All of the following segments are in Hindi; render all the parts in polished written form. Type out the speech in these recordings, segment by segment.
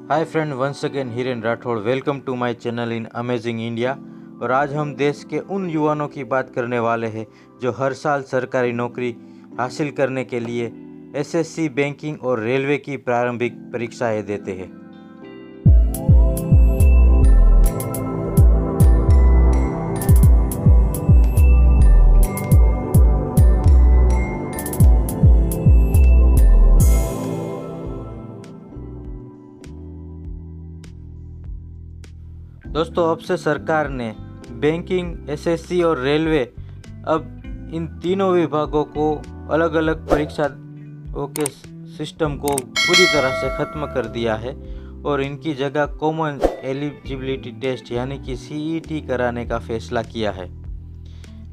Hi friend, once again Hiren Rathod. Welcome to my channel in amazing India. और आज हम देश के उन युवाओं की बात करने वाले हैं जो हर साल सरकारी नौकरी हासिल करने के लिए एसएससी, बैंकिंग और रेलवे की प्रारंभिक परीक्षाएं देते हैं। दोस्तों, अब से सरकार ने बैंकिंग, एसएससी और रेलवे अब इन तीनों विभागों को अलग अलग परीक्षाओं के सिस्टम को पूरी तरह से ख़त्म कर दिया है और इनकी जगह कॉमन एलिजिबिलिटी टेस्ट यानी कि सीईटी कराने का फैसला किया है।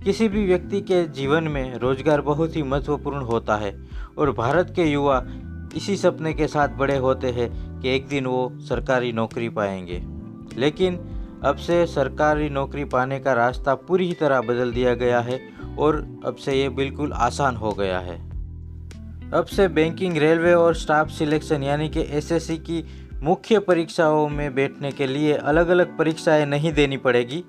किसी भी व्यक्ति के जीवन में रोजगार बहुत ही महत्वपूर्ण होता है और भारत के युवा इसी सपने के साथ बड़े होते हैं कि एक दिन वो सरकारी नौकरी पाएंगे। लेकिन अब से सरकारी नौकरी पाने का रास्ता पूरी तरह बदल दिया गया है और अब से ये बिल्कुल आसान हो गया है। अब से बैंकिंग, रेलवे और स्टाफ सिलेक्शन यानी कि एसएससी की मुख्य परीक्षाओं में बैठने के लिए अलग अलग परीक्षाएं नहीं देनी पड़ेगी।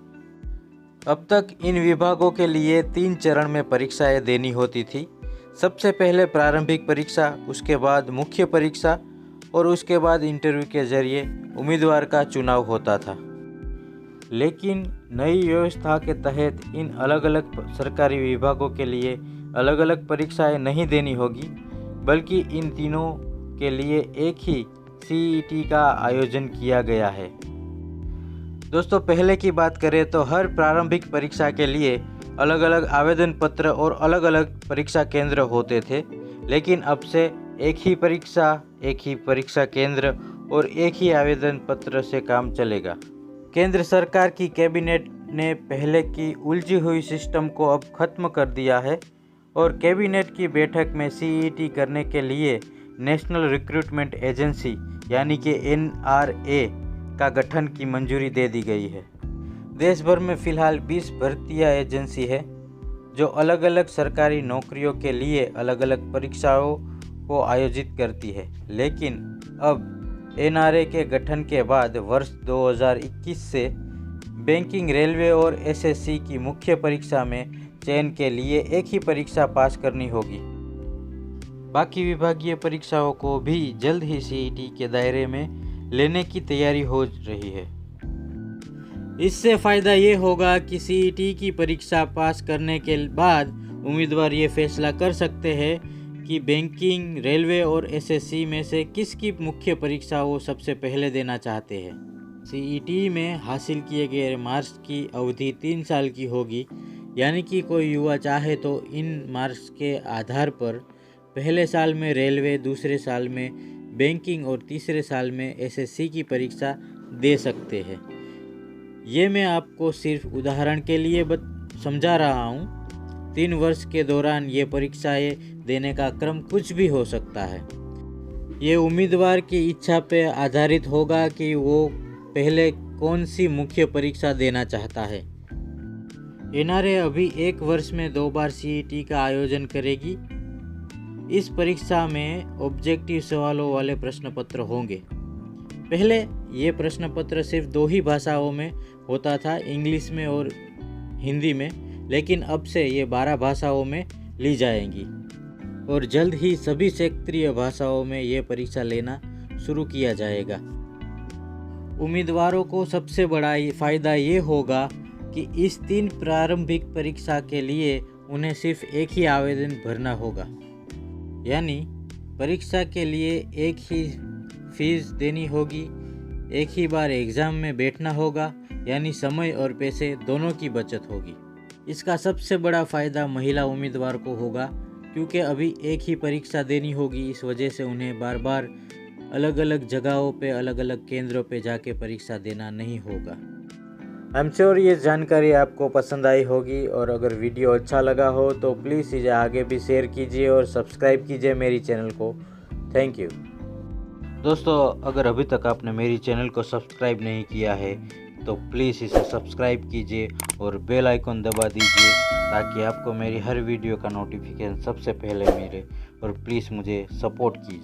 अब तक इन विभागों के लिए 3 चरण में परीक्षाएं देनी होती थी। सबसे पहले प्रारंभिक परीक्षा, उसके बाद मुख्य परीक्षा और उसके बाद इंटरव्यू के जरिए उम्मीदवार का चुनाव होता था। लेकिन नई व्यवस्था के तहत इन अलग अलग सरकारी विभागों के लिए अलग अलग परीक्षाएं नहीं देनी होगी, बल्कि इन तीनों के लिए एक ही सीईटी का आयोजन किया गया है। दोस्तों, पहले की बात करें तो हर प्रारंभिक परीक्षा के लिए अलग अलग आवेदन पत्र और अलग अलग परीक्षा केंद्र होते थे, लेकिन अब से एक ही परीक्षा केंद्र और एक ही आवेदन पत्र से काम चलेगा। केंद्र सरकार की कैबिनेट ने पहले की उलझी हुई सिस्टम को अब खत्म कर दिया है और कैबिनेट की बैठक में सीईटी करने के लिए नेशनल रिक्रूटमेंट एजेंसी यानी कि एनआरए का गठन की मंजूरी दे दी गई है। देश भर में फ़िलहाल 20 भर्तियां एजेंसी है जो अलग अलग सरकारी नौकरियों के लिए अलग अलग परीक्षाओं को आयोजित करती है। लेकिन अब एनआरए के गठन के बाद वर्ष 2021 से बैंकिंग, रेलवे और एसएससी की मुख्य परीक्षा में चयन के लिए एक ही परीक्षा पास करनी होगी। बाकी विभागीय परीक्षाओं को भी जल्द ही सीईटी के दायरे में लेने की तैयारी हो रही है। इससे फ़ायदा ये होगा कि सीईटी की परीक्षा पास करने के बाद उम्मीदवार ये फैसला कर सकते हैं कि बैंकिंग, रेलवे और एसएससी में से किसकी मुख्य परीक्षा वो सबसे पहले देना चाहते हैं। सीईटी में हासिल किए गए मार्क्स की अवधि 3 साल की होगी, यानी कि कोई युवा चाहे तो इन मार्क्स के आधार पर पहले साल में रेलवे, दूसरे साल में बैंकिंग और तीसरे साल में एसएससी की परीक्षा दे सकते हैं। ये मैं आपको सिर्फ उदाहरण के लिए समझा रहा हूँ। 3 वर्ष के दौरान ये परीक्षाएं देने का क्रम कुछ भी हो सकता है। ये उम्मीदवार की इच्छा पे आधारित होगा कि वो पहले कौन सी मुख्य परीक्षा देना चाहता है। एनआरए अभी 1 वर्ष में 2 बार सीईटी का आयोजन करेगी। इस परीक्षा में ऑब्जेक्टिव सवालों वाले प्रश्न पत्र होंगे। पहले ये प्रश्न पत्र सिर्फ 2 ही भाषाओं में होता था, इंग्लिश में और हिंदी में, लेकिन अब से ये 12 भाषाओं में ली जाएंगी और जल्द ही सभी क्षेत्रीय भाषाओं में ये परीक्षा लेना शुरू किया जाएगा। उम्मीदवारों को सबसे बड़ा फ़ायदा ये होगा कि इस 3 प्रारंभिक परीक्षा के लिए उन्हें सिर्फ एक ही आवेदन भरना होगा, यानी परीक्षा के लिए एक ही फीस देनी होगी, एक ही बार एग्ज़ाम में बैठना होगा, यानी समय और पैसे दोनों की बचत होगी। इसका सबसे बड़ा फ़ायदा महिला उम्मीदवार को होगा, क्योंकि अभी एक ही परीक्षा देनी होगी। इस वजह से उन्हें बार बार अलग अलग जगहों पे, अलग अलग केंद्रों पे जाके परीक्षा देना नहीं होगा। आई एम श्योर ये जानकारी आपको पसंद आई होगी और अगर वीडियो अच्छा लगा हो तो प्लीज़ इसे आगे भी शेयर कीजिए और सब्सक्राइब कीजिए मेरी चैनल को। Thank you. दोस्तों, अगर अभी तक आपने मेरी चैनल को सब्सक्राइब नहीं किया है तो प्लीज़ इसे सब्सक्राइब कीजिए और बेल आइकन दबा दीजिए ताकि आपको मेरी हर वीडियो का नोटिफिकेशन सबसे पहले मिले और प्लीज़ मुझे सपोर्ट कीजिए।